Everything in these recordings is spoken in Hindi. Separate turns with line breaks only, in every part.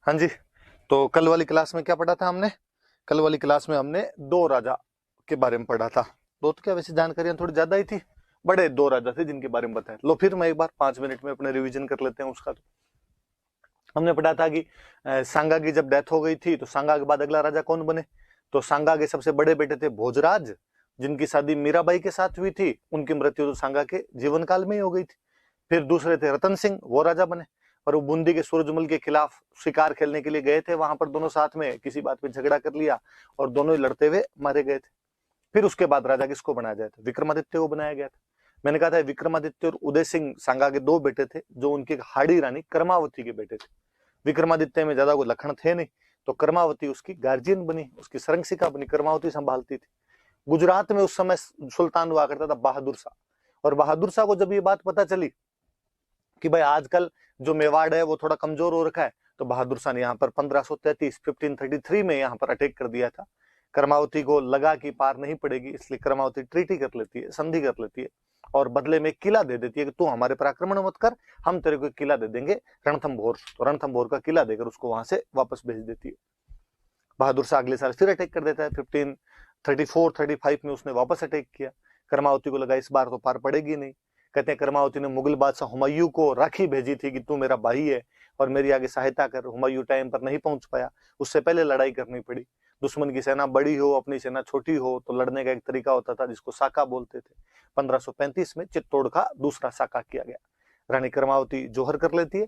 हाँ जी। तो कल वाली क्लास में क्या पढ़ा था हमने? कल वाली क्लास में हमने दो राजा के बारे में पढ़ा था। दो तो क्या, वैसे जानकारियां थोड़ी ज्यादा ही थी। बड़े दो राजा थे जिनके बारे में बताया। लो फिर मैं एक बार 5 मिनट में अपने रिवीजन कर लेते हैं उसका। तो हमने पढ़ा था कि सांगा की जब डेथ हो गई थी तो सांगा के बाद अगला राजा कौन बने? तो सांगा के सबसे बड़े बेटे थे भोजराज, जिनकी शादी मीराबाई के साथ हुई थी। उनकी मृत्यु तो सांगा के जीवन काल में ही हो गई थी। फिर दूसरे थे रतन सिंह, वो राजा बने। और वो बूंदी के सूरजमल के खिलाफ शिकार खेलने के लिए गए थे। वहां पर दोनों साथ में किसी बात पे झगड़ा कर लिया और दोनों ही लड़ते हुए मारे गए थे। फिर उसके बाद राजा किसको बनाया जाता था? विक्रमादित्य को बनाया गया था। मैंने कहा था विक्रमादित्य और उदय सिंह सांगा के दो बेटे थे, जो उनकी हाड़ी रानी कर्मावती के बेटे थे। विक्रमादित्य में ज्यादा कोई लक्षण थे नहीं, तो कर्मावती उसकी गार्जियन बनी, उसकी सरंगसिका बनी, कर्मावती संभालती थी। गुजरात में उस समय सुल्तान हुआ करता था बहादुर शाह। और बहादुर शाह को जब ये बात पता चली कि भाई आजकल जो मेवाड़ है वो थोड़ा कमजोर हो रखा है, तो बहादुर शाह ने यहाँ पर 1533 में यहाँ पर अटैक कर दिया था। कर्मावती को लगा कि पार नहीं पड़ेगी, इसलिए कर्मावती ट्रीटी कर लेती है, संधि कर लेती है और बदले में किला दे देती है कि तू हमारे पर आक्रमण मत कर, हम तेरे को किला दे देंगे रणथंभौर। तो रणथंभौर का किला देकर उसको वहां से वापस भेज देती है। बहादुर शाह अगले साल फिर अटैक कर देता है। 1534-35 में उसने वापस अटैक किया। कर्मावती को लगा इस बार तो पार पड़ेगी नहीं। कहते हैं कर्मावती ने मुगल बादशाह हुमायूं को राखी भेजी थी कि तू मेरा भाई है और मेरी आगे सहायता कर। हुमायूं टाइम पर नहीं पहुंच पाया, उससे पहले लड़ाई करनी पड़ी। दुश्मन की सेना बड़ी हो, अपनी सेना छोटी हो, तो लड़ने का एक तरीका होता था जिसको साका बोलते थे। 1535 में चित्तौड़ का दूसरा साका किया गया। रानी कर्मावती जोहर कर लेती है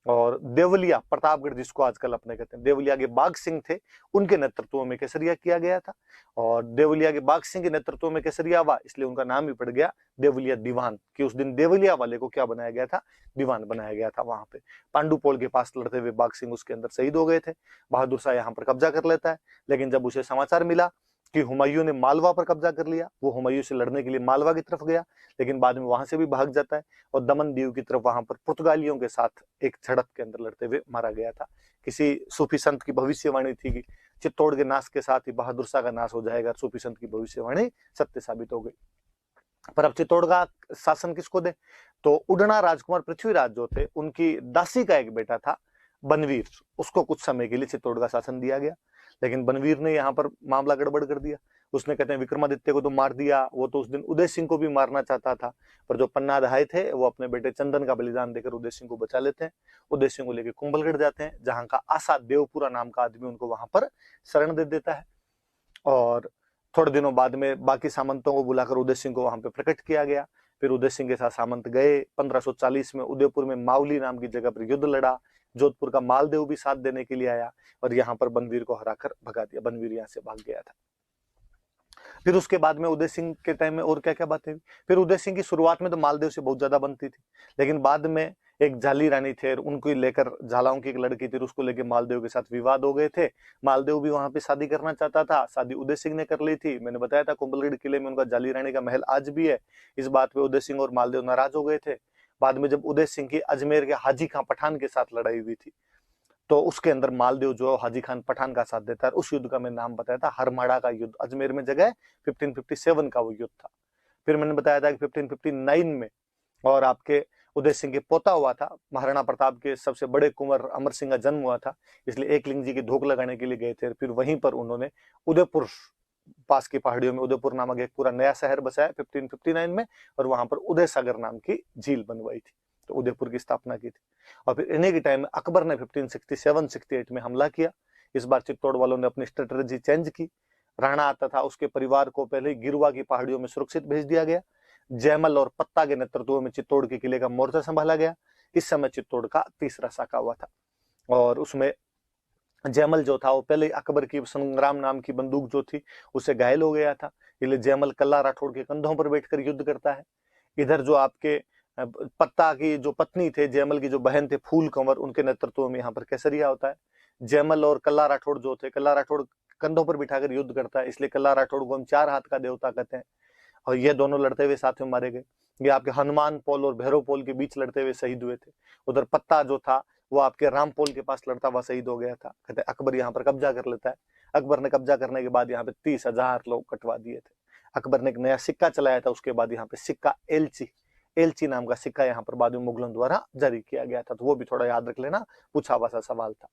और देवलिया प्रतापगढ़, जिसको आजकल अपने कहते हैं, देवलिया के बाघ सिंह थे, उनके नेतृत्व में केसरिया किया गया था। और देवलिया के बाघ सिंह के नेतृत्व में केसरिया हुआ, इसलिए उनका नाम भी पड़ गया देवलिया दीवान, कि उस दिन देवलिया वाले को क्या बनाया गया था? दीवान बनाया गया था। वहां पे पांडुपोल के पास लड़ते हुए बाघ सिंह उसके अंदर शहीद हो गए थे। बहादुर शाह यहाँ पर कब्जा कर लेता है, लेकिन जब उसे समाचार मिला कि हुमायूं ने मालवा पर कब्जा कर लिया, वो हुमायूं से लड़ने के लिए मालवा की तरफ गया, लेकिन बाद में वहां से भी भाग जाता है और दमन दीव की तरफ वहां पर पुर्तगालियों के साथ एक झड़प के अंदर लड़ते हुए मारा गया था। किसी सूफी संत की भविष्यवाणी थी कि चित्तौड़ के नाश के साथ ही बहादुर शाह का नाश हो जाएगा। सूफी संत की भविष्यवाणी सत्य साबित हो गई। पर अब चित्तौड़ का शासन किसको दे? तो उड़ना राजकुमार पृथ्वीराज जो थे, उनकी दासी का एक बेटा था बनवीर, उसको कुछ समय के लिए चित्तौड़ का शासन दिया गया। लेकिन बनवीर ने यहाँ पर मामला गड़बड़ कर दिया। उसने, कहते हैं, विक्रमादित्य को तो मार दिया, वो तो उस दिन उदय सिंह को भी मारना चाहता था, पर जो पन्ना दहाई थे वो अपने बेटे चंदन का बलिदान देकर उदय सिंह को बचा लेते हैं। उदय सिंह को लेकर कुंभलगढ़ जाते हैं, जहां का आशा देवपुरा नाम का आदमी उनको वहां पर शरण दे देता है। और थोड़े दिनों बाद में बाकी सामंतों को बुलाकर उदय सिंह को वहां पे प्रकट किया गया। फिर उदय सिंह के साथ सामंत गए। 1540 में उदयपुर में मावली नाम की जगह पर युद्ध लड़ा। जोधपुर का मालदेव भी साथ देने के लिए आया और यहाँ पर बनवीर को हराकर भगा दिया। बनवीर यहाँ से भाग गया था। फिर उसके बाद में उदय सिंह के टाइम में और क्या क्या बातें हुई? फिर उदय सिंह की शुरुआत में तो मालदेव से बहुत ज्यादा बनती थी, लेकिन बाद में एक झाली रानी थे, उनको लेकर, झालाओं की एक लड़की थी, उसको लेकर मालदेव के साथ विवाद हो गए थे। मालदेव भी वहां पे शादी करना चाहता था, शादी उदय सिंह ने कर ली थी। मैंने बताया था कुंभलगढ़ किले में उनका झाली रानी का महल आज भी है। इस बात पे उदय सिंह और मालदेव नाराज हो गए थे। बाद में जब उदय सिंह की अजमेर के हाजी खां पठान के साथ लड़ाई हुई थी, तो उसके अंदर मालदेव जो हाजी खान पठान का साथ देता है। उस युद्ध का मैंने नाम बताया था हरमाड़ा का युद्ध, अजमेर में जगह 1557 का वो युद्ध था। फिर मैंने बताया था कि 1559 में और आपके उदय सिंह के पोता हुआ था, महाराणा प्रताप के सबसे बड़े कुंवर अमर सिंह का जन्म हुआ था, इसलिए एकलिंग जी की धोख लगाने के लिए गए थे। फिर वहीं पर उन्होंने उदयपुर पास की पहाड़ियों में उदयपुर नामक एक पूरा नया शहर बसाया 1559 में, और वहां पर उदय सागर नाम की झील बनवाई थी, तो उदयपुर की स्थापना की थी। और फिर इन्हीं के टाइम में अकबर ने 1567-68 में हमला किया। इस बार चित्तौड़ वालों ने अपनी स्ट्रेटेजी चेंज की। राणा आता था, उसके परिवार को पहले ही गिरवा की पहाड़ियों में सुरक्षित भेज दिया गया। जयमल और पत्ता के नेतृत्व में चित्तौड़ के किले का मोर्चा संभाला गया। इस समय चित्तौड़ का तीसरा साका हुआ था और उसमें जयमल जो था वो पहले अकबर की संग्राम नाम की बंदूक जो थी उससे घायल हो गया था, इसलिए जयमल कल्ला राठौड़ के कंधों पर बैठकर युद्ध करता है। इधर जो आपके पत्ता की जो पत्नी थे, जयमल की जो बहन थे फूल कंवर, उनके नेतृत्व में यहाँ पर केसरिया होता है। जयमल और कल्ला राठौड़ जो थे, कल्ला राठौड़ कंधों पर बिठाकर युद्ध करता है, इसलिए कल्ला राठौड़ को हम चार हाथ का देवता कहते हैं। और ये दोनों लड़ते हुए साथ में मारे गए। ये आपके हनुमान पोल और भैरव पोल के बीच लड़ते हुए शहीद हुए थे। उधर पत्ता जो था वो आपके राम पोल के पास लड़ता हुआ शहीद हो गया था। कहते अकबर यहाँ पर कब्जा कर लेता है। अकबर ने कब्जा करने के बाद यहाँ पे 30,000 लोग कटवा दिए थे। अकबर ने एक नया सिक्का चलाया था, उसके बाद यहाँ पे सिक्का एलची एलची नाम का सिक्का यहाँ पर बाद में मुगलों द्वारा जारी किया गया था, तो वो भी थोड़ा याद रख लेना, पूछा हुआ सा सवाल था।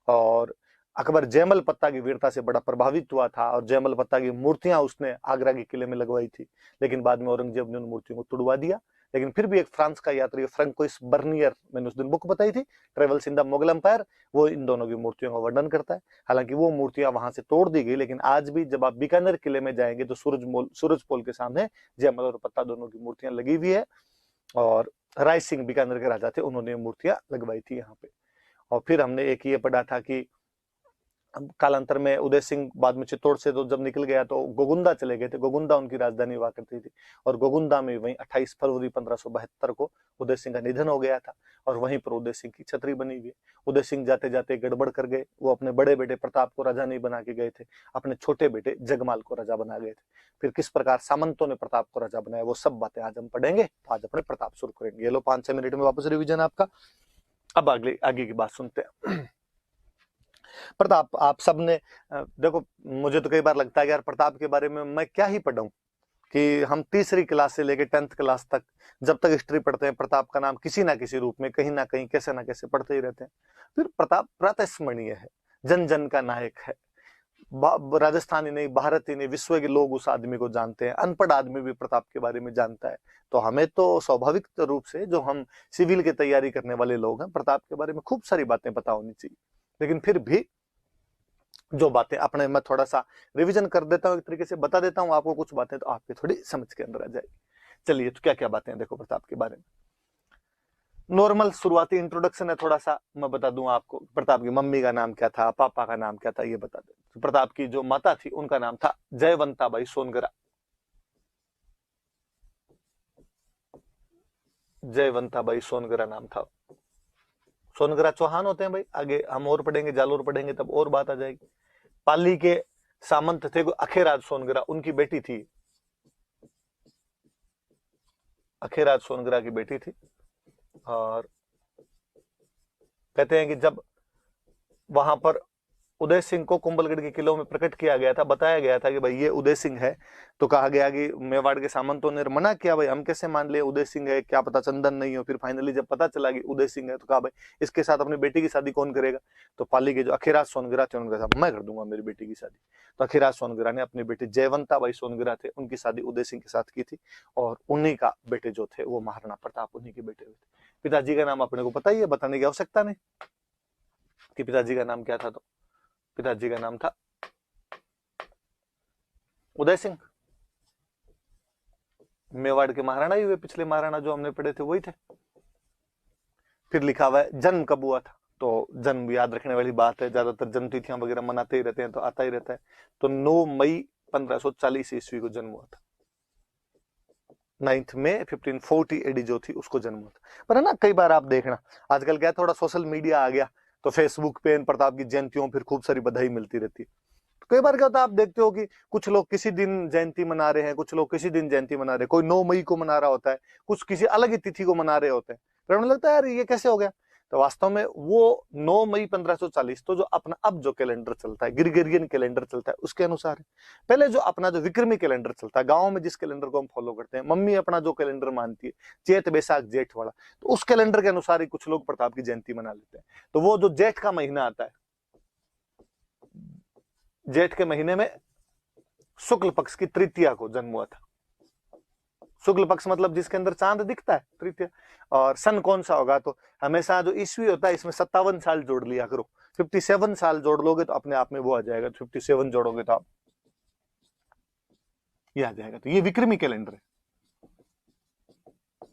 और अकबर जयमल पत्ता की वीरता से बड़ा प्रभावित हुआ था और जयमल पत्ता की मूर्तियां उसने आगरा के किले में लगवाई थी, लेकिन बाद में औरंगजेब ने उन मूर्तियों को तुड़वा दिया। लेकिन फिर भी एक फ्रांस का यात्री फ्रैंकोइस बर्नियर, मैंने उस दिन बुक बताई थी travels in the Mughal empire, वो इन दोनों की मूर्तियों का वर्णन करता है। हालांकि वो मूर्तियां वहां से तोड़ दी गई, लेकिन आज भी जब आप बीकानेर किले में जाएंगे तो सूरज पोल के सामने जयमल और पत्ता दोनों की मूर्तियां लगी हुई है। और राय सिंह बीकानेर के राजा थे, उन्होंने मूर्तियां लगवाई थी यहाँ पे। और फिर हमने एक ये पढ़ा था कि कालांतर में उदय सिंह बाद में चित्तौड़ से तो जब निकल गया तो गोगुंदा चले गए थे, गोगुंदा उनकी राजधानी हुआ करती थी। और गोगुंदा में वहीं 28 फरवरी 1572 को उदय सिंह का निधन हो गया था और वहीं पर उदय सिंह की छतरी बनी हुई है। उदय सिंह जाते जाते गड़बड़ कर गए, वो अपने बड़े बेटे प्रताप को राजा नहीं बना के गए थे, अपने छोटे बेटे जगमाल को राजा बना गए थे। फिर किस प्रकार सामंतों ने प्रताप को राजा बनाया, वो सब बातें आज हम पढ़ेंगे। तो आज अपने प्रताप शुरू करेंगे। ये लो 5-6 मिनट में वापस रिविजन आपका। अब आगे की बात सुनते हैं। प्रताप, आप सबने देखो, मुझे तो कई बार लगता है कि यार प्रताप के बारे में मैं क्या ही पढ़ूं, कि हम तीसरी क्लास से लेकर 10th क्लास तक जब तक हिस्ट्री पढ़ते हैं प्रताप का नाम किसी ना किसी रूप में कहीं ना कहीं कैसे ना कैसे पढ़ते ही रहते हैं। फिर प्रताप प्रातस्मरणीय है, जन जन का नायक है। राजस्थान ही नहीं, भारत ही नहीं, विश्व के लोग उस आदमी को जानते हैं। अनपढ़ आदमी भी प्रताप के बारे में जानता है। तो हमें तो स्वाभाविक रूप से, जो हम सिविल की तैयारी करने वाले लोग हैं, प्रताप के बारे में खूब सारी बातें पता होनी चाहिए। लेकिन फिर भी जो बातें अपने, मैं थोड़ा सा रिवीजन कर देता हूँ, एक तरीके से बता देता हूँ आपको कुछ बातें, तो आपकी थोड़ी समझ के अंदर आ जाएगी। चलिए, तो क्या क्या बातें हैं देखो प्रताप के बारे में। नॉर्मल शुरुआती इंट्रोडक्शन है, थोड़ा सा मैं बता दूं आपको। प्रताप की मम्मी का नाम क्या था, पापा का नाम क्या था, ये बता दें। तो प्रताप की जो माता थी उनका नाम था जयवंताबाई सोनगरा। जयवंताबाई सोनगरा नाम था। सोनगरा चौहान होते हैं भाई, आगे हम और पढ़ेंगे, जालोर पढ़ेंगे तब और बात आ जाएगी। पाली के सामंत थे अखेराज सोनगरा, उनकी बेटी थी, अखेराज सोनगरा की बेटी थी। और कहते हैं कि जब वहां पर उदय सिंह को कुंभलगढ़ के किलों में प्रकट किया गया था, बताया गया था कि भाई ये उदय सिंह है, तो कहा गया कि मेवाड़ के सामंतों ने मना किया, भाई हम कैसे मान ले उदय सिंह है, क्या पता चंदन नहीं हो। फिर फाइनली जब पता चला कि उदय सिंह है, तो कहा भाई इसके साथ अपनी बेटी की शादी कौन करेगा। तो पाली के जो अखीराज सोनगरा थे उनके साथ मैं कर दूंगा मेरी बेटी की शादी। तो अखीराज सोनगरा ने अपनी बेटी जयवंताबाई सोनगरा थे, उनकी शादी उदय सिंह के साथ की थी। और उन्हीं का बेटे जो थे वो महाराणा प्रताप, उन्हीं के बेटे हुए थे। पिताजी का नाम अपने को पता ही है, बताने की आवश्यकता नहीं कि पिताजी का नाम क्या था। तो पिताजी का नाम था उदय सिंह। मेवाड़ के महाराणा ही हुए, पिछले महाराणा जो हमने पढ़े थे वही थे। फिर लिखा हुआ है जन्म कब हुआ था, तो जन्म याद रखने वाली बात है, ज्यादातर जन्म तिथियां वगैरह मनाते ही रहते हैं तो आता ही रहता है। तो 9 मई 1540 ईस्वी को जन्म हुआ था। 9 मई 1540 एडी जो थी उसको जन्म हुआ था। पर है ना, कई बार आप देखना आजकल क्या थोड़ा सोशल मीडिया आ गया, तो फेसबुक पे इन प्रताप की जयंतियों फिर खूब सारी बधाई मिलती रहती है। तो कई बार क्या होता है, आप देखते हो कि कुछ लोग किसी दिन जयंती मना रहे हैं, कुछ लोग किसी दिन जयंती मना रहे हैं, कोई 9 मई को मना रहा होता है, कुछ किसी अलग ही तिथि को मना रहे होते हैं। फिर हमें लगता है यार ये कैसे हो गया। तो वास्तव में वो 9 मई 1540 तो जो अपना अब जो कैलेंडर चलता है, ग्रिगोरियन कैलेंडर चलता है, उसके अनुसार है। पहले जो अपना जो विक्रमी कैलेंडर चलता है, गांव में जिस कैलेंडर को हम फॉलो करते हैं, मम्मी अपना जो कैलेंडर मानती है चैत बैसाख जेठ वाला, तो उस कैलेंडर के अनुसार ही कुछ लोग प्रताप की जयंती मना लेते हैं। तो वो जो जेठ का महीना आता है, जेठ के महीने में शुक्ल पक्ष की तृतीया को जन्म हुआ था। शुक्ल पक्ष मतलब जिसके अंदर चांद दिखता है, तृतीया। और सन कौन सा होगा, तो हमेशा जो ईस्वी होता है इसमें 57 साल जोड़ लिया करो। 57 साल जोड़ लोगे तो अपने आप में वो आ जाएगा, 57 जोड़ोगे तो आप ये आ जाएगा। तो ये विक्रमी कैलेंडर है,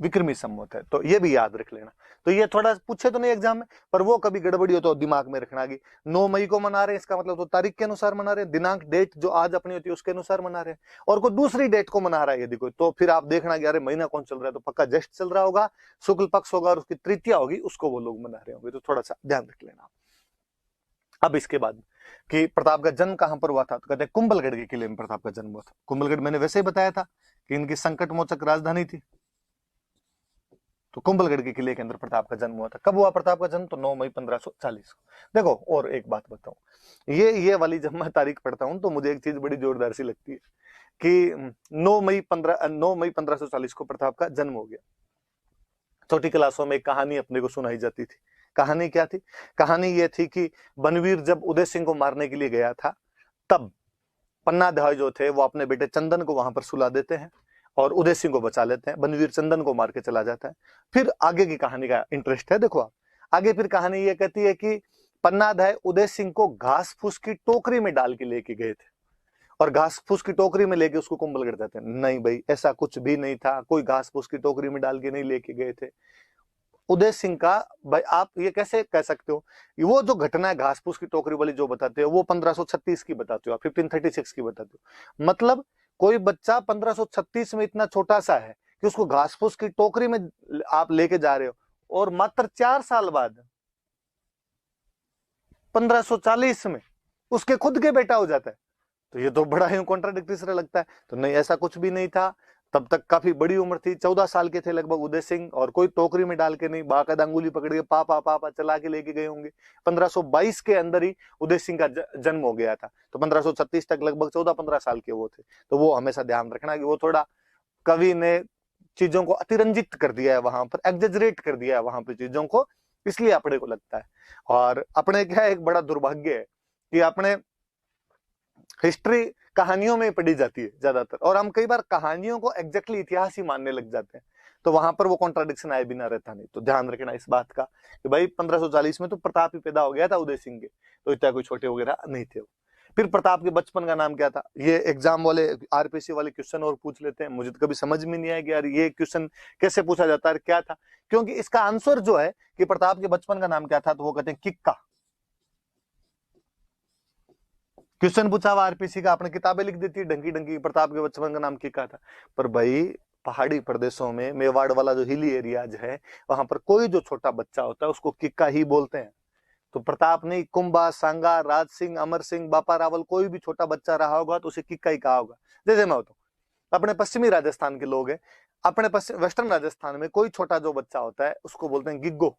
विक्रमी संवत है, तो ये भी याद रख लेना। तो ये थोड़ा पूछे तो नहीं एग्जाम में, पर वो कभी गड़बड़ी हो तो दिमाग में रखना कि 9 मई को मना रहे हैं, इसका मतलब तो तारीख के अनुसार मना रहे हैं, दिनांक डेट जो आज अपनी होती है उसके अनुसार मना रहे हैं। और कोई दूसरी डेट को मना रहा है यदि कोई, तो फिर आप देखना कि अरे महीना कौन चल रहा है, तो पक्का ज्येष्ठ चल रहा होगा, शुक्ल पक्ष होगा और उसकी तृतीया होगी, उसको वो लोग मना रहे होंगे। तो थोड़ा सा ध्यान रख लेना। अब इसके बाद कि प्रताप का जन्म कहां पर हुआ था, तो कहते हैं कुंभलगढ़ के किले में प्रताप का जन्म हुआ था। कुंभलगढ़ मैंने वैसे ही बताया था कि इनकी संकट मोचक राजधानी थी। तो कुंभलगढ़ के किले के अंदर प्रताप का जन्म हुआ था। कब हुआ प्रताप का जन्म, तो 9 मई 1540 को। देखो और एक बात बताऊं, ये वाली जब मैं तारीख पढ़ता हूं तो मुझे एक चीज बड़ी जोरदार सी लगती है कि 9 मई 1540 को प्रताप का जन्म हो गया। छोटी क्लासों में एक कहानी अपने को सुनाई जाती थी, कहानी क्या थी? कहानी ये थी कि बनवीर जब उदय सिंह को मारने के लिए गया था, तब पन्नाधाय जो थे वो अपने बेटे चंदन को वहां पर सुला देते हैं और उदय सिंह को बचा लेते हैं। बनवीर चंदन को मार के चला जाता है। फिर आगे की कहानी का इंटरेस्ट है, देखो आप आगे फिर कहानी ये कहती है कि पन्नाधाय उदय सिंह को घास फूस की टोकरी में डाल के लेके गए थे और घास फूस की टोकरी में लेके उसको कुंभलगढ़ जाते हैं। नहीं भाई, ऐसा कुछ भी नहीं था, कोई घास फूस की टोकरी में डाल के नहीं लेके गए थे उदय सिंह का। भाई आप ये कैसे कह सकते हो? वो जो घटना है घास फूस की टोकरी वाली जो बताते हो वो 1536 की बताते हो, 1536 की बताते हो। मतलब कोई बच्चा 1536 में इतना छोटा सा है कि उसको घास फूस की टोकरी में आप लेके जा रहे हो, और मात्र 4 साल बाद 1540 में उसके खुद के बेटा हो जाता है। तो ये तो बड़ा ही कॉन्ट्राडिक्टरी सा लगता है। तो नहीं, ऐसा कुछ भी नहीं था। तब तक काफी बड़ी उम्र थी, 14 साल के थे लगभग उदय सिंह, और कोई टोकरी में डाल के नहीं, बाकायदा अंगुली पकड़ के पापा पापा चला के लेके गए होंगे। 1522 के अंदर ही उदय सिंह का जन्म हो गया था। तो 1536 तक लगभग 14-15 साल के वो थे। तो वो हमेशा ध्यान रखना कि वो थोड़ा कवि ने चीजों को अतिरंजित कर दिया है, वहां पर एग्जेजरेट कर दिया है वहां पर चीजों को, इसलिए अपने को लगता है। और अपने क्या एक बड़ा दुर्भाग्य है कि अपने हिस्ट्री कहानियों में पढ़ी जाती है ज्यादातर, और हम कई बार कहानियों को एग्जैक्टली इतिहास ही मानने लग जाते हैं। तो वहां पर वो कॉन्ट्राडिक्शन आए बिना रहता नहीं। तो ध्यान रखना इस बात का कि भाई 1540 में तो प्रताप ही पैदा हो गया था उदय सिंह के, तो इतना कोई छोटे वगैरह नहीं थे। फिर प्रताप के बचपन का नाम क्या था? ये एग्जाम वाले आरपीसी वाले क्वेश्चन और पूछ लेते हैं। मुझे तो कभी समझ में नहीं आया कि यार ये क्वेश्चन कैसे पूछा जाता है, क्या था, क्योंकि इसका आंसर जो है कि प्रताप के बचपन का नाम क्या था, तो वो कहते हैं किक्का। क्वेश्चन पूछा हुआ आरपीसी का, आपने किताबें लिख देती है ढंकी ढंकी, प्रताप के बचपन का नाम किक्का था। पर भाई पहाड़ी प्रदेशों में मेवाड़ वाला जो हिली एरियाज है, वहां पर कोई जो छोटा बच्चा होता है उसको किक्का ही बोलते हैं। तो प्रताप नहीं, कुंभा, सांगा, राज सिंह, अमर सिंह, बापा रावल, कोई भी छोटा बच्चा रहा होगा तो उसे किक्का ही कहा होगा। जैसे मैं होता हूँ, अपने पश्चिमी राजस्थान के लोग हैं, अपने वेस्टर्न राजस्थान में कोई छोटा जो बच्चा होता है उसको बोलते हैं गिग्गो,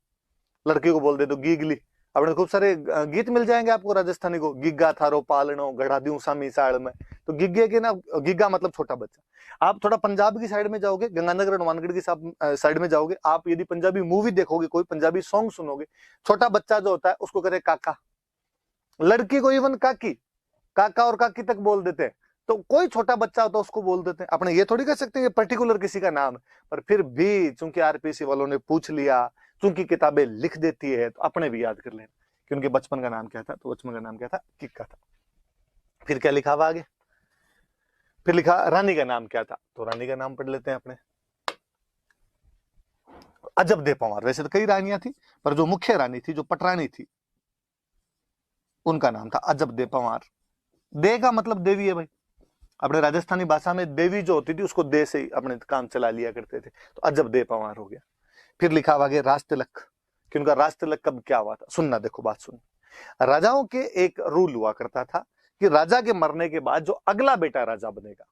लड़की को बोल दे तो गीगली। अपने खूब सारे गीत मिल जाएंगे आपको राजस्थानी को, गिग्गा थारो पालनो गढ़ा दूं सामी साल में। तो गिग्गे के ना, गिग्गा मतलब छोटा बच्चा। आप थोड़ा पंजाब की साइड में जाओगे, गंगानगर हनुमानगढ़ की साइड में जाओगे, आप यदि पंजाबी मूवी देखोगे, कोई पंजाबी सॉन्ग सुनोगे, छोटा बच्चा जो होता है उसको कहते हैं काका, लड़की को इवन काकी, काका और काकी तक बोल देते हैं। तो कोई छोटा बच्चा होता है उसको बोल देते हैं। अपने ये थोड़ी कह सकते हैं पर्टिकुलर किसी का नाम है, पर फिर भी चूंकि आरपीसी वालों ने पूछ लिया, चूंकि किताबें लिख देती है, तो अपने भी याद कर लेना कि उनके बचपन का नाम क्या था। तो बचपन का नाम क्या था? किक्का था। फिर क्या लिखा हुआ आगे? फिर लिखा रानी का नाम क्या था, तो रानी का नाम पढ़ लेते हैं अपने, अजब दे पंवार। वैसे तो कई रानियां थी, पर जो मुख्य रानी थी, जो पटरानी थी, उनका नाम था अजब दे पंवार। दे का मतलब देवी है भाई। अपने राजस्थानी भाषा में देवी जो होती थी उसको दे से ही अपने काम चला लिया करते थे। तो अजब दे पंवार हो गया। फिर लिखा हुआ आगे राज तिलक, कि उनका राज तिलक कब क्या हुआ था। सुनना, देखो बात सुन। राजाओं के एक रूल हुआ करता था कि राजा के मरने के बाद जो अगला बेटा राजा बनेगा,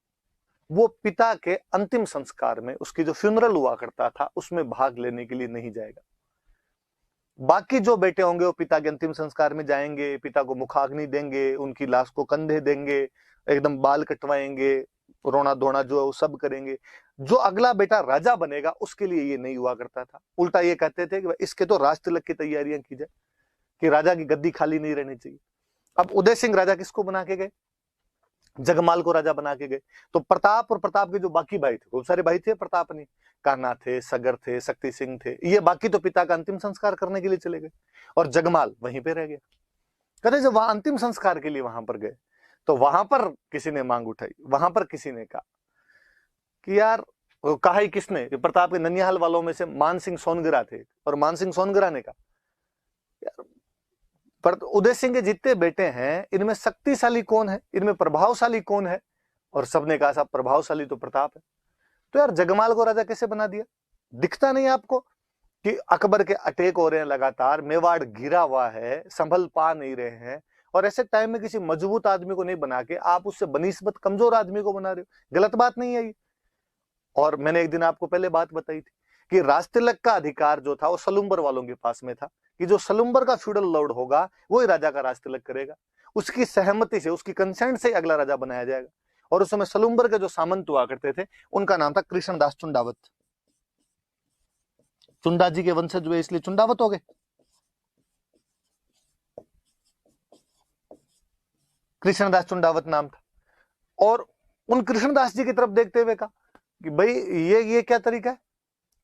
वो पिता के अंतिम संस्कार में, उसकी जो फ्यूनरल हुआ करता था उसमें भाग लेने के लिए नहीं जाएगा। बाकी जो बेटे होंगे वो पिता के अंतिम संस्कार में जाएंगे, पिता को मुखाग्नि देंगे, उनकी लाश को कंधे देंगे, एकदम बाल कटवाएंगे, रोना धोना जो है वो सब करेंगे। जो अगला बेटा राजा बनेगा उसके लिए ये नहीं हुआ करता था। उल्टा ये कहते थे कि इसके तो राज तिलक की तैयारियां की जाए, कि राजा की गद्दी खाली नहीं रहनी चाहिए। अब उदय सिंह राजा किसको बना के गए? जगमाल को राजा बना के गए। तो प्रताप और प्रताप के जो बाकी भाई थे, खूब सारे भाई थे, प्रताप नहीं, कान्हा थे, सगर थे, शक्ति सिंह थे, ये बाकी तो पिता का अंतिम संस्कार करने के लिए चले गए, और जगमाल वहीं पे रह गया। कहते जब वहां अंतिम संस्कार के लिए वहां पर गए, तो वहां पर किसी ने मांग उठाई, वहां पर किसी ने कहा कि यार, कहा ही किसने? प्रताप के ननिहाल वालों में से मान सिंह सोनगरा थे, और मान सिंह सोनगरा ने कहा यार, पर उदय सिंह के जितने बेटे हैं इनमें शक्तिशाली कौन है, इनमें प्रभावशाली कौन है? और सबने कहा साहब प्रभावशाली तो प्रताप है। तो यार जगमाल को राजा कैसे बना दिया? दिखता नहीं आपको कि अकबर के अटैक हो रहे हैं लगातार, मेवाड़ घिरा हुआ है, संभल पा नहीं रहे हैं, और ऐसे टाइम में किसी मजबूत आदमी को नहीं बना के आप उससे बनिस्बत कमजोर आदमी को बना रहे हो? गलत बात नहीं है ये। और मैंने एक दिन आपको पहले बात बताई थी कि राज तिलक का अधिकार जो था वो सलुम्बर वालों के पास में था, कि जो सलुम्बर का फ्यूडल लॉर्ड होगा वो ही राजा का राज तिलक करेगा, उसकी सहमति से, उसकी कंसेंट से अगला राजा बनाया जाएगा। और उस समय सलुम्बर के जो सामंत हुआ करते थे उनका नाम था कृष्णदास चुंडावत। चुंडा जी के वंशज हुए इसलिए चुंडावत हो गए। कृष्णदास चुंडावत नाम था। और उन कृष्णदास जी की तरफ देखते हुए कहा कि भाई ये क्या तरीका है,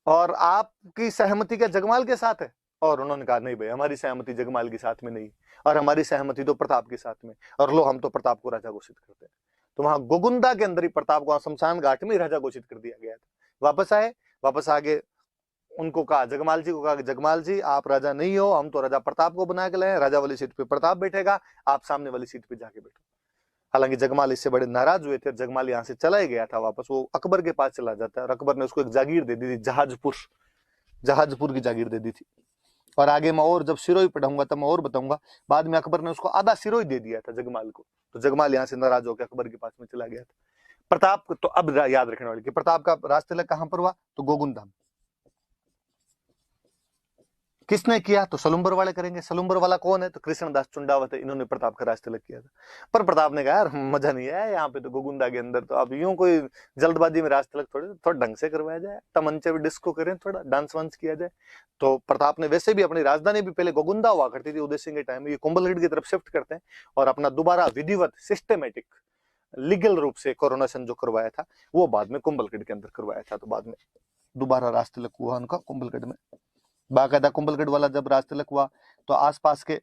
और आपकी सहमति क्या जगमाल के साथ है? और उन्होंने कहा नहीं भाई, हमारी सहमति जगमाल के साथ में नहीं, और हमारी सहमति तो प्रताप के साथ में, और लो हम तो प्रताप को राजा घोषित करते हैं। तो वहां गोगुंदा के अंदर ही प्रताप को शमशान घाट में राजा घोषित कर दिया गया था। वापस आए, वापस आगे उनको कहा, जगमाल जी को कहा कि जगमाल जी आप राजा नहीं हो, हम तो राजा प्रताप को बना के लाए, राजा वाली सीट पे प्रताप बैठेगा, आप सामने वाली सीट पे जाके बैठो। हालांकि जगमाल इससे बड़े नाराज हुए थे, जगमाल यहाँ से चला ही गया था वापस, वो अकबर के पास चला जाता है, और अकबर ने उसको एक जागीर दे दी थी, जहाजपुर की जागीर दे दी थी। और आगे मैं और जब सिरोही पढ़ाऊंगा तब मैं और बताऊंगा, बाद में अकबर ने उसको आधा सिरोही दे दिया था जगमाल को। तो जगमाल यहाँ से नाराज होकर अकबर के पास में चला गया था। प्रताप तो अब याद रखने वाले कि प्रताप का राज तिलक कहां पर हुआ, तो गोगुंदा। किसने किया, तो सलुम्बर वाले करेंगे। सलुम्बर वाला कौन है, तो कृष्णदास चुंडावत है, इन्होंने प्रताप का राज तिलक किया था। पर प्रताप ने कहा यार मजा नहीं आया यहाँ पे, तो गोगुंदा के अंदर तो अब यूं कोई जल्दबाजी में राज तिलक थोड़ा ढंग से करवाया जाए, तमंचे भी डिस्को करें, थोड़ा डांस वांस किया जाए। तो प्रताप ने वैसे भी अपनी राजधानी भी पहले गोगुंदा हुआ करती थी उदय सिंह के टाइम में, ये कुंभलगढ़ की तरफ शिफ्ट करते हैं, और अपना दोबारा विधिवत सिस्टमेटिक लीगल रूप से कोरोनेशन जो करवाया था वो बाद में कुंभलगढ़ के अंदर करवाया था। तो बाद में दोबारा राज तिलक हुआ उनका कुंभलगढ़ में। बाकायदा कुंभलगढ़ वाला जब राज तिलक हुआ तो आसपास के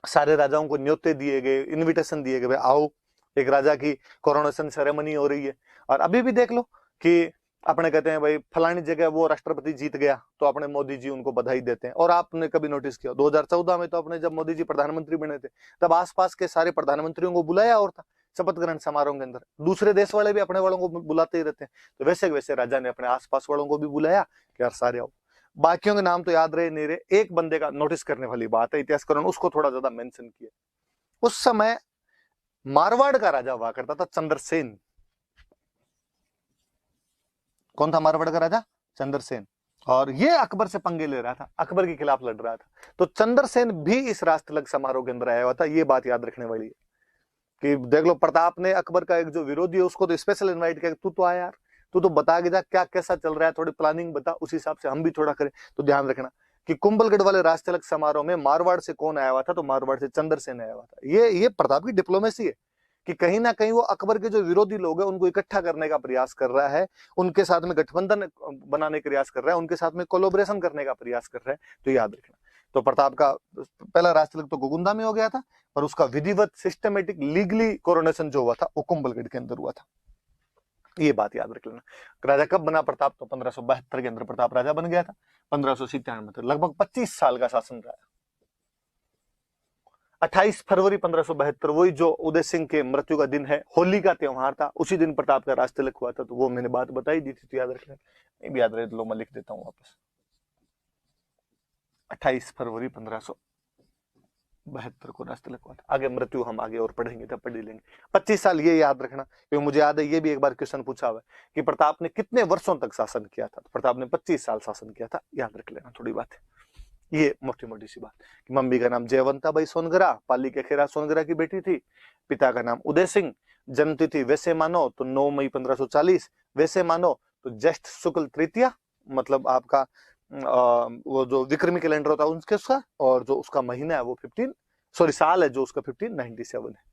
सारे राजाओं को न्योते दिए गए, इनविटेशन दिए गए, आओ एक राजा की कोरोनेशन सेरेमनी हो रही है। और अभी भी देख लो कि अपने कहते हैं भाई फलानी जगह वो राष्ट्रपति जीत गया, तो अपने मोदी जी उनको बधाई देते हैं। और आपने कभी नोटिस किया 2014 में तो अपने जब मोदी जी प्रधानमंत्री बने थे तब आसपास के सारे प्रधानमंत्रियों को बुलाया और था शपथ ग्रहण समारोह के अंदर। दूसरे देश वाले भी अपने वालों को बुलाते ही रहते हैं, तो वैसे वैसे राजा ने अपने आसपास वालों को भी बुलाया कि यार सारे आओ। बाकियों के नाम तो याद रहे नहीं रहे, एक बंदे का नोटिस करने वाली बात है, इतिहासकारों ने उसको थोड़ा ज्यादा मेंशन किया। उस समय मारवाड़ का राजा हुआ करता था चंद्रसेन। कौन था मारवाड़ का राजा, चंद्रसेन। और ये अकबर से पंगे ले रहा था, अकबर के खिलाफ लड़ रहा था। तो चंद्रसेन भी इस राज तिलक समारोह के अंदर आया हुआ था, ये बात याद रखने वाली है कि देख लो प्रताप ने अकबर का एक जो विरोधी है उसको तो स्पेशल इनवाइट किया, तू तो आया यार, तू तो बता के जा क्या कैसा चल रहा है, थोड़ी प्लानिंग बता, उस हिसाब से हम भी थोड़ा करें। तो ध्यान रखना कि कुंभलगढ़ वाले राज तिलक समारोह में मारवाड़ से कौन आया हुआ था, तो मारवाड़ से चंद्रसेन आया हुआ था। ये प्रताप की डिप्लोमेसी है कि कहीं ना कहीं वो अकबर के जो विरोधी लोग हैं उनको इकट्ठा करने का प्रयास कर रहा है, उनके साथ में गठबंधन बनाने का प्रयास कर रहा है, उनके साथ में कोलोब्रेशन करने का प्रयास कर रहा है। तो याद रखना, तो प्रताप का पहला राज तिलक तो गोगुंदा में हो गया था, पर उसका विधिवत सिस्टमेटिक लीगली कोरोनेशन जो हुआ था वो कुंभलगढ़ के अंदर हुआ था। ये बात याद रख लेना। राजा कब बना प्रताप, तो 1572 के अंदर प्रताप राजा बन गया था। 1597 में तो लगभग 25 साल का शासन रहा। 28 फरवरी 1572 वही जो उदय सिंह के मृत्यु का दिन है, होली का त्योहार था, उसी दिन प्रताप का राज तिलक हुआ था। तो वो मैंने बात बताई दी थी, तो याद रख लेना। नहीं भी याद रहे तो लो मैं लिख देता हूं वापस, 28 फरवरी 1572 को राज तिलक हुआ था। आगे मृत्यु हम आगे और पढ़ेंगे तब पढ़ लेंगे। 25 साल ये याद रखना, क्योंकि मुझे याद है ये भी एक बार क्वेश्चन पूछा हुआ है कि प्रताप ने कितने वर्षों तक शासन किया था। तो प्रताप ने 25 साल शासन किया था, याद रख लेना थोड़ी बात है। ये मोटी मोटी सी बात कि मम्मी का नाम जयवंता बाई सोनगरा, पाली के खेरा सोनगरा की बेटी थी। पिता का नाम उदय सिंह, जन्म तिथि वैसे मानो तो 9 मई 1540, वैसे मानो तो ज्येष्ठ शुक्ल तृतीया, मतलब आपका वो जो विक्रमी कैलेंडर होता है उसके उसका, और जो उसका महीना है वो 15 सॉरी साल है जो उसका 1597 है।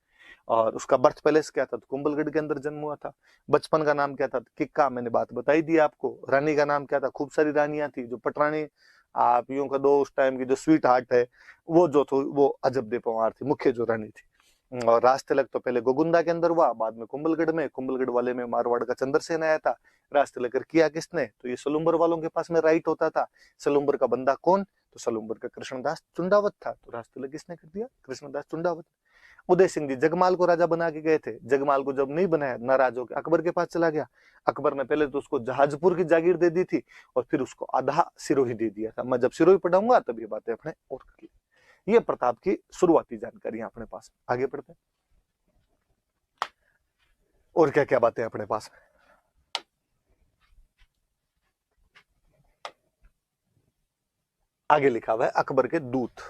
और उसका बर्थ पैलेस क्या था, तो कुंभलगढ़ के अंदर जन्म हुआ था। बचपन का नाम क्या था, किक्का, मैंने बात बताई दी आपको। रानी का नाम क्या था, खूब सारी रानियां थी, जो पटरानी आप यूं का दो उस टाइम की जो स्वीट हार्ट है वो जो थी वो अजब दे पवार थी, मुख्य जो रानी थी। और राज तिलक तो पहले गोगुंदा के अंदर हुआ, बाद में कुंभलगढ़ में, कुंभलगढ़ वाले में मारवाड़ का चंद्रसेन आया था। राज तिलक किया किसने, तो ये सलुम्बर वालों के पास में राइट होता था। सलुम्बर का बंदा कौन, तो सलुम्बर का कृष्णदास चुंडावत था। तो राज तिलक किसने कर दिया, कृष्णदास चुंडावत। उदय सिंह जी जगमाल को राजा बना के गए थे, जगमाल को जब नहीं बनाया नाराज होकर अकबर के पास चला गया। अकबर ने पहले तो उसको जहाजपुर की जागीर दे दी थी और फिर उसको आधा सिरोही दे दिया था। मैं जब सिरोही पढ़ाऊंगा तब ये बातें अपने और कर ली। ये प्रताप की शुरुआती जानकारी अपने पास। आगे बढ़ते हैं, और क्या क्या बातें अपने पास में। आगे लिखा हुआ है अकबर के दूत।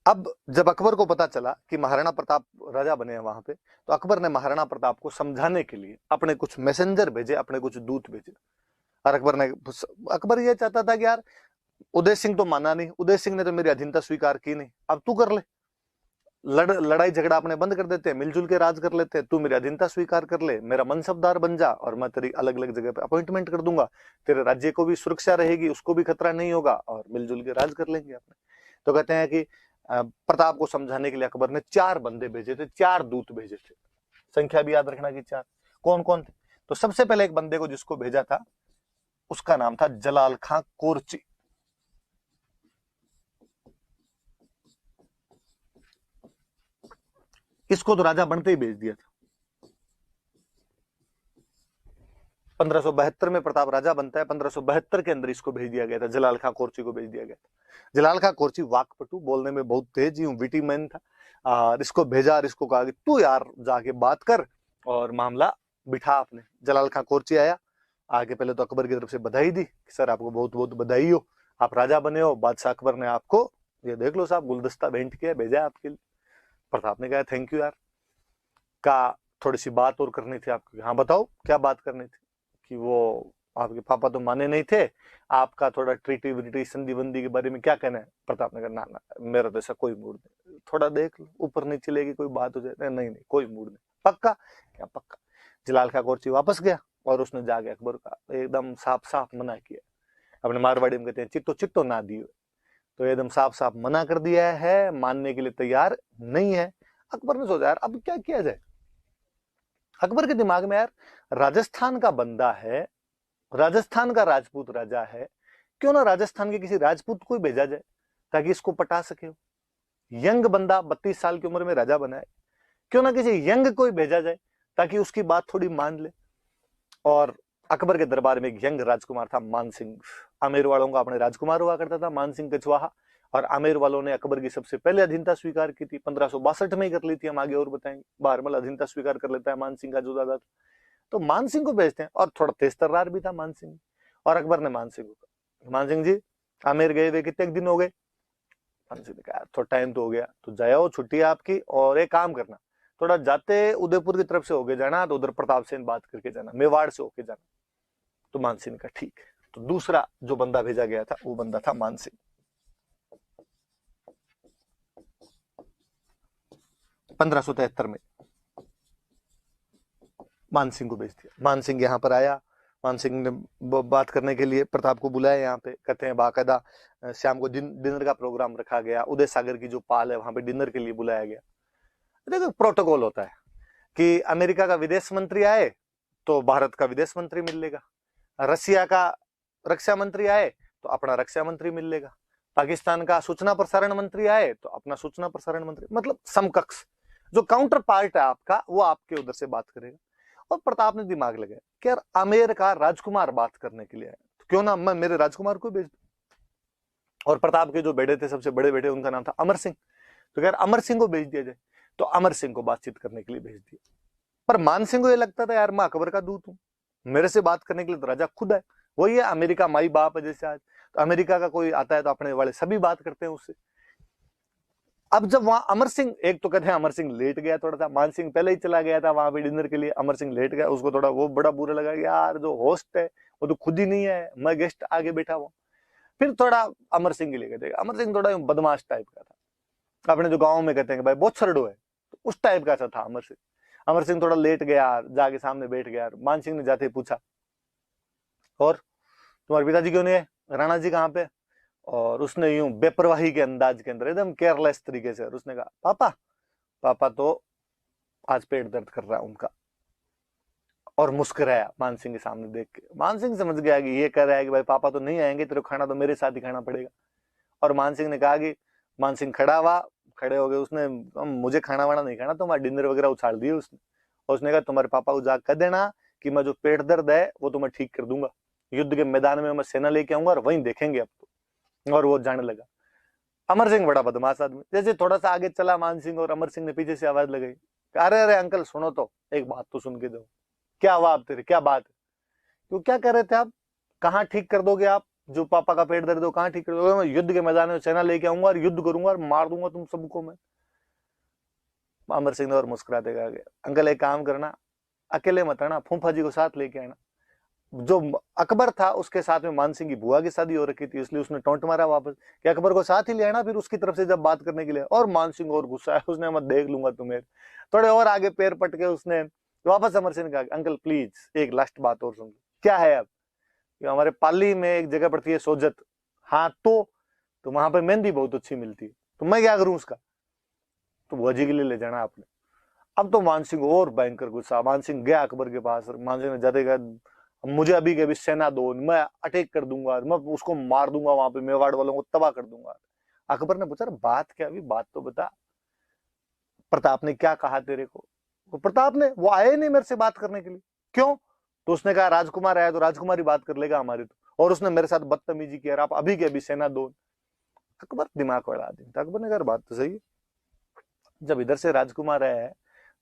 अब जब अकबर को पता चला कि महाराणा प्रताप राजा बने हैं वहां पे, तो अकबर ने महाराणा प्रताप को समझाने के लिए अपने कुछ मैसेंजर भेजे, अपने कुछ दूत भेजे। और अकबर ये चाहता था कि यार उदय सिंह तो माना नहीं, उदय सिंह ने तो मेरी अधीनता स्वीकार की नहीं, अब तू कर ले। लड़ाई झगड़ा अपने बंद कर देते हैं, मिलजुल के राज कर लेते हैं। तू मेरी अधीनता स्वीकार कर ले, मेरा मनसबदार बन जा, और मैं तेरी अलग अलग जगह पे अपॉइंटमेंट कर दूंगा। तेरे राज्य को भी सुरक्षा रहेगी, उसको भी खतरा नहीं होगा, और मिलजुल के राज कर लेंगे अपने। तो कहते हैं कि प्रताप को समझाने के लिए अकबर ने 4 बंदे भेजे थे, 4 दूत भेजे थे। संख्या भी याद रखना कि 4। कौन कौन थे? तो सबसे पहले एक बंदे को जिसको भेजा था, उसका नाम था जलाल खां कोरची। इसको तो राजा बनते ही भेज दिया था। 1572 में प्रताप राजा बनता है, 1572 के अंदर इसको भेज दिया गया था, जलाल खां कोरची को भेज दिया गया था। जलाल खां कोरची वाकपटु, बोलने में बहुत तेज, यूं विटी मैन था। इसको भेजा और इसको कहा कि तू यार जाके बात कर और मामला बिठा अपने। जलाल खां कोरची आया, आगे पहले तो अकबर की तरफ से बधाई दी कि सर आपको बहुत बहुत बधाई हो, आप राजा बने हो, बादशाह अकबर ने आपको ये देख लो साहब गुलदस्ता भेंट किया, भेजा है आपके लिए। प्रताप ने कहा थैंक यू यार। का थोड़ी सी बात और करनी थी आपको। हाँ बताओ क्या बात करनी थी? कि वो आपके पापा तो माने नहीं थे, आपका थोड़ा ट्रीटी विटी संधि बंदी के बारे में क्या कहना है? प्रताप ने कहा ना ना मेरा तो ऐसा कोई मूड नहीं, थोड़ा देख लो ऊपर नीचे लेगी कोई बात हो जाए। नहीं नहीं कोई मूड नहीं। पक्का? क्या पक्का? जलाल खां कोरची वापस गया और उसने जाके अकबर का एकदम साफ साफ मना किया। अपने मारवाड़ी में कहते हैं चिट्टो चिट्टो ना दियो, तो एकदम साफ साफ मना कर दिया है, मानने के लिए तैयार नहीं है। अकबर ने सोचा यार अब क्या किया जाए। अकबर के दिमाग में यार राजस्थान का बंदा है, राजस्थान का राजपूत राजा है, क्यों ना राजस्थान के किसी राजपूत को भेजा जाए ताकि इसको पटा सके। यंग बंदा 32 साल की उम्र में राजा बना है, क्यों ना किसी यंग को भेजा जाए ताकि उसकी बात थोड़ी मान ले। और अकबर के दरबार में एक यंग राजकुमार था मान सिंह। आमेर वालों का अपने राजकुमार हुआ करता था मान सिंह कछवाहा, और आमेर वालों ने अकबर की सबसे पहले अधीनता स्वीकार की थी, 1562 में ही कर ली थी, हम आगे और बताएंगे। बारमल अधीनता स्वीकार कर लेता है मान सिंह का जो दादा था। तो मान सिंह को भेजते हैं, और थोड़ा तेज तर्रार भी था मान सिंह। और अकबर ने मान सिंह को कहा मान सिंह जी आमेर गए हुए कितने दिन हो गए? मान सिंह ने कहा थोड़ा टाइम तो हो गया, तो जाओ छुट्टी है आपकी, और एक काम करना थोड़ा जाते उदयपुर की तरफ से होके जाना, तो उधर प्रताप से बात करके जाना, मेवाड़ से होके जाना। तो मान सिंह ने कहा ठीक है। तो दूसरा जो बंदा भेजा गया था वो बंदा था मान सिंह। 1573 में मान सिंह को भेज दिया। मान सिंह यहाँ पर आया, मान सिंह ने बात करने के लिए प्रताप को बुलाया यहाँ पे। कहते हैं बाकायदा शाम को डिनर का प्रोग्राम रखा गया, उदय सागर की जो पाल है वहां पे डिनर के लिए बुलाया गया। देखो प्रोटोकॉल होता है कि अमेरिका का विदेश मंत्री आए तो भारत का विदेश मंत्री मिल लेगा, रसिया का रक्षा मंत्री आए तो अपना रक्षा मंत्री मिल लेगा, पाकिस्तान का सूचना प्रसारण मंत्री आए तो अपना सूचना प्रसारण मंत्री, मतलब समकक्ष जो काउंटर पार्ट है आपका वो आपके उधर से बात करेगा। और प्रताप ने दिमाग लगाया कि यार आमेर का राजकुमार बात करने के लिए आया, तो क्यों ना मैं मेरे राजकुमार को भेज दूं। और प्रताप के जो बेटे थे सबसे बड़े बेटे उनका नाम था अमर सिंह, तो यार अमर सिंह को भेज दिया जाए। तो अमर सिंह को बातचीत करने के लिए भेज दिया। पर मान सिंह को यह लगता था यार मैं अकबर का दूत हूं, मेरे से बात करने के लिए तो राजा खुद है, वही है अमेरिका माई बाप है जैसे आज। तो अमेरिका का कोई आता है तो अपने वाले सभी बात करते हैं उससे। अब जब वहां अमर सिंह, एक तो कहते हैं अमर सिंह लेट गया थोड़ा सा, मान सिंह पहले ही चला गया था वहां पे डिनर के लिए, अमर सिंह लेट गया, उसको थोड़ा वो बड़ा बुरा लगा यार जो होस्ट है वो तो खुद ही नहीं है, मैं गेस्ट आगे बैठा हुआ। फिर थोड़ा अमर सिंह के लिए कहते हैं, अमर सिंह थोड़ा बदमाश टाइप का था, अपने जो गाँव में कहते हैं भाई बहुत छरडो है, तो उस टाइप का था अमर सिंह। अमर सिंह थोड़ा लेट गया, जाके सामने बैठ गया। मान सिंह ने जाते ही पूछा और तुम्हारे पिताजी क्यों नहीं है, राणा जी कहाँ पे? और उसने यूं बेपरवाही के अंदाज के अंदर एकदम केयरलेस तरीके से उसने कहा पापा, पापा तो आज पेट दर्द कर रहा है उनका। और मुस्कुराया मान सिंह के सामने देख के। मान सिंह समझ गया कि ये कह रहा है कि भाई पापा तो नहीं आएंगे, तेरे खाना तो मेरे साथ ही खाना पड़ेगा। और मान सिंह ने कहा कि मान सिंह खड़ा हुआ, खड़े हो गए, उसने मुझे खाना वाना नहीं खाना, तुम्हारा डिनर वगैरह उछाल दिए उसने। और उसने कहा तुम्हारे पापा को जाकर कह देना कि मैं जो पेट दर्द है वो तुम्हें ठीक कर दूंगा, युद्ध के मैदान में मैं सेना लेके आऊंगा और वहीं देखेंगे अब तो। और वो जाने लगा। अमर सिंह बड़ा बदमाश आदमी, जैसे थोड़ा सा आगे चला मान सिंह और अमर सिंह ने पीछे से आवाज लगाई, अरे अरे अंकल सुनो तो, एक बात तो सुन के दो। क्या हुआ आप तेरे, क्या बात है? तो क्या कर रहे थे आप? कहाँ ठीक कर दोगे आप जो पापा का पेट दर्द हो, कहाँ ठीक कर दोगे? मैं युद्ध के मैदान में सेना लेके आऊंगा और युद्ध करूंगा और मार दूंगा तुम सबको मैं। अमर सिंह ने और मुस्कुराते कहा अंकल एक काम करना, अकेले मत आना, फूफा जी को साथ लेके आना। जो अकबर था उसके साथ में मान सिंह की बुआ की शादी हो रखी थी, इसलिए उसने टोंट मारा वापस कि अकबर को साथ ही ले आना। फिर उसकी तरफ से जब बात करने के लिए, और मान सिंह और गुस्सा है, उसने मैं देख लूंगा तुम्हें, थोड़े और आगे पैर पटके उसने वापस अमर सिंह ने कहा अंकल प्लीज एक लास्ट बात और सुन। क्या है अब, हमारे पाली में एक जगह पड़ती है सोजत, हाँ तो वहां पर मेहंदी बहुत अच्छी मिलती है, तो मैं क्या करूं उसका, तो बुआ जी के लिए ले जाना आपने। अब तो मान सिंह और भयंकर गुस्सा, मान सिंह गया अकबर के पास, मान सिंह ने जाते कहा मुझे अभी के अभी सेना दो, मैं अटैक कर दूंगा, मैं उसको मार दूंगा, वहां पे मेवाड़ वालों को तबाह कर दूंगा। अकबर ने पूछा बात क्या, अभी बात तो बता, प्रताप ने क्या कहा तेरे को, तो प्रताप ने, वो आए नहीं मेरे से बात करने के लिए, क्यों, तो उसने कहा राजकुमार आया तो राजकुमारी बात कर लेगा हमारी, तो और उसने मेरे साथ बदतमीजी किया, आप अभी के अभी सेना दो। अकबर दिमाग बढ़ा दी, अकबर ने कहा बात तो सही है, जब इधर से राजकुमार आया है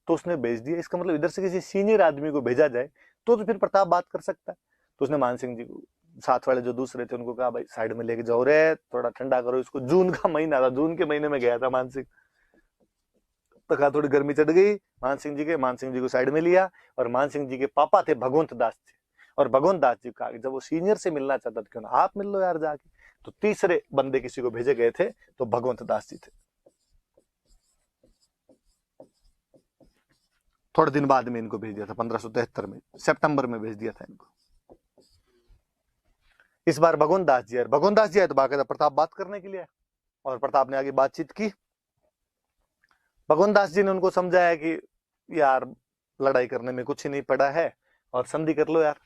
तो उसने भेज दिया, इसका मतलब इधर से किसी सीनियर आदमी को भेजा जाए तो फिर प्रताप बात कर सकता है। तो उसने मान सिंह जी को, साथ वाले जो दूसरे थे उनको कहा भाई साइड में लेके जाओ रे, थोड़ा ठंडा करो इसको, जून का महीना था, जून के महीने में गया था मान सिंह, तो कहा थोड़ी गर्मी चढ़ गई मान सिंह जी के, मान सिंह जी को साइड में लिया, और मान सिंह जी के पापा थे भगवंत दास जी, और भगवंत दास जी कहा जब वो सीनियर से मिलना चाहता था क्यों ना आप मिल लो यार जाके, तो तीसरे बंदे किसी को भेजे गए थे, तो भगवंत दास जी थे। थोड़े दिन बाद में इनको भेज दिया था, 1573 में सितंबर में भेज दिया था इनको। इस बार भगवंत दास जी आए, भगवंत दास जी आए तो बाकायदा प्रताप बात करने के लिए, और प्रताप ने आगे बातचीत की। भगवंत दास जी ने उनको समझाया कि यार लड़ाई करने में कुछ ही नहीं पड़ा है, और संधि कर लो यार,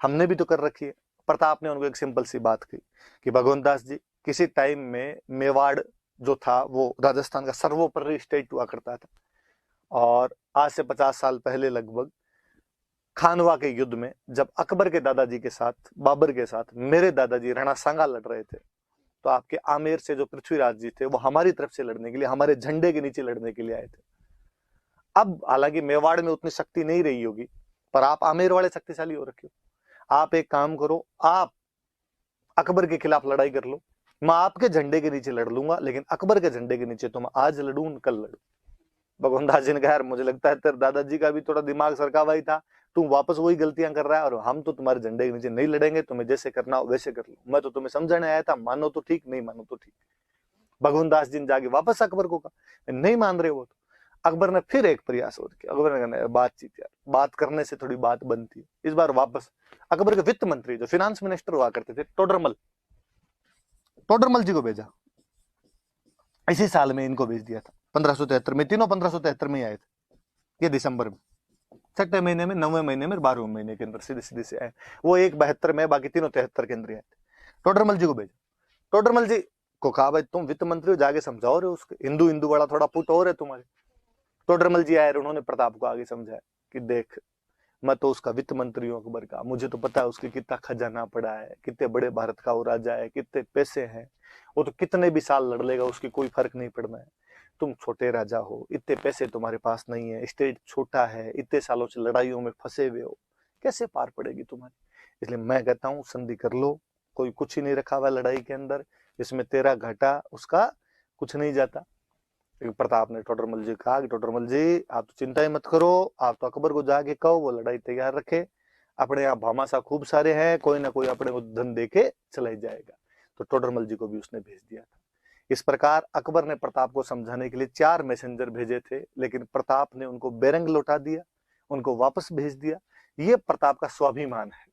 हमने भी तो कर रखी है। प्रताप ने उनको एक सिंपल सी बात की कि भगवंत दास जी, किसी टाइम में मेवाड़ जो था वो राजस्थान का सर्वोपरि स्टेट हुआ करता था, और आज से 50 साल पहले लगभग खानवा के युद्ध में जब अकबर के दादाजी के साथ, बाबर के साथ मेरे दादाजी राणा सांगा लड़ रहे थे, तो आपके आमेर से जो पृथ्वीराज जी थे वो हमारी तरफ से लड़ने के लिए, हमारे झंडे के नीचे लड़ने के लिए आए थे। अब हालांकि मेवाड़ में उतनी शक्ति नहीं रही होगी, पर आप आमेर वाले शक्तिशाली हो रखे हो, आप एक काम करो, आप अकबर के खिलाफ लड़ाई कर लो, मैं आपके झंडे के नीचे लड़ लूंगा, लेकिन अकबर के झंडे के नीचे तो मैं आज लड़ू कल लड़ू। भगवान दास जी ने कहा यार मुझे लगता है तेरे दादाजी का भी थोड़ा दिमाग सरका हुआ ही था, तुम वापस वही गलतियां कर रहा है, और हम तो तुम्हारे झंडे के नीचे नहीं लड़ेंगे, तुम्हें जैसे करना हो वैसे कर लो, मैं तो तुम्हें समझाने आया था, मानो तो ठीक, नहीं मानो तो ठीक। भगवान दास जी ने जाके वापस अकबर को कहा नहीं मान रहे वो, तो अकबर ने फिर एक प्रयास और किया, अकबर ने कहा बातचीत यार, बात करने से थोड़ी बात बनती है। इस बार वापस अकबर के वित्त मंत्री जो फिनांस मिनिस्टर हुआ करते थे टोडरमल, टोडरमल जी को भेजा, इसी साल में इनको भेज दिया था 1573 में, तीनों 1573 में ही आए थे, ये दिसंबर में, छठे महीने में, 9वें महीने में, 12वें महीने के अंदर सीधे सीधे से आए। वो एक 72 में, बाकी तीनों 73 के अंदर आए थे। टोडरमल जी को भेजा, टोडरमल जी को कहा भाई तुम वित्त मंत्री हो, जाके समझाओ रे उसके, हिंदू हिंदू वाला थोड़ा पुट और है तुम्हारे। टोडरमल जी आए, उन्होंने प्रताप को आगे समझाया कि देख मैं तो उसका वित्त मंत्री हूँ अकबर का, मुझे तो पता है उसके कितना खजाना पड़ा है, कितने बड़े भारत का वो राजा है, कितने पैसे हैं, वो तो कितने भी साल लड़ लेगा, उसकी कोई फर्क नहीं पड़ना है। तुम छोटे राजा हो, इतने पैसे तुम्हारे पास नहीं है, स्टेट छोटा है, इतने सालों से लड़ाइयों में फंसे हुए हो, कैसे पार पड़ेगी तुम्हारी, इसलिए मैं कहता हूँ संधि कर लो, कोई कुछ ही नहीं रखा हुआ लड़ाई के अंदर, इसमें तेरा घाटा उसका कुछ नहीं जाता। प्रताप ने टोडरमल जी कहा कि टोडरमल जी आप तो चिंता ही मत करो, आप तो अकबर को जाके कहो वो लड़ाई तैयार रखे, अपने यहाँ भामाशाह खूब सारे हैं, कोई ना कोई अपने को धन दे के चला ही जाएगा। तो टोडरमल जी को भी उसने भेज दिया था। इस प्रकार अकबर ने प्रताप को समझाने के लिए 4 मैसेंजर भेजे थे, लेकिन प्रताप ने उनको बेरंग लौटा दिया, उनको वापस भेज दिया। ये प्रताप का स्वाभिमान है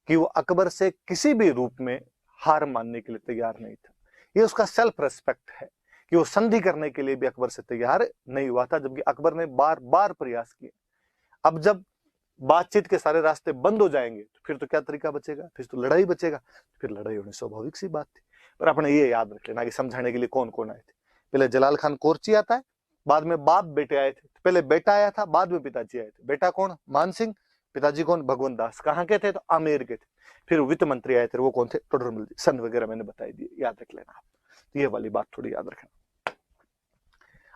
कि वो अकबर से किसी भी रूप में हार मानने के लिए तैयार नहीं था। ये उसका सेल्फ रेस्पेक्ट है कि वो संधि करने के लिए भी अकबर से तैयार नहीं हुआ था, जबकि अकबर ने बार बार प्रयास किए। अब जब बातचीत के सारे रास्ते बंद हो जाएंगे तो फिर तो क्या तरीका बचेगा, फिर तो लड़ाई बचेगा, फिर लड़ाई होनी स्वाभाविक सी बात थी। पर अपने ये याद रख लेना कि समझाने के लिए कौन कौन आए थे। पहले जलाल खान कोरची आता है, बाद में बाप बेटे आए थे, पहले बेटा आया था, बाद में पिताजी आए थे। बेटा कौन, मान सिंह, पिताजी कौन, भगवंत दास, कहाँ के थे, तो आमेर के थे। फिर वित्त मंत्री आए थे, वो कौन थे, टोडरमल जी, सन वगैरह मैंने बताई दिए, याद रख लेना आप, तो ये वाली बात थोड़ी याद रखना।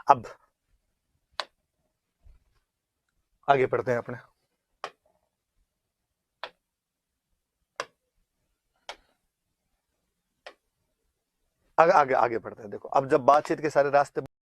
अब आगे बढ़ते हैं अपने, आगे आगे आगे बढ़ते हैं। देखो अब जब बातचीत के सारे रास्ते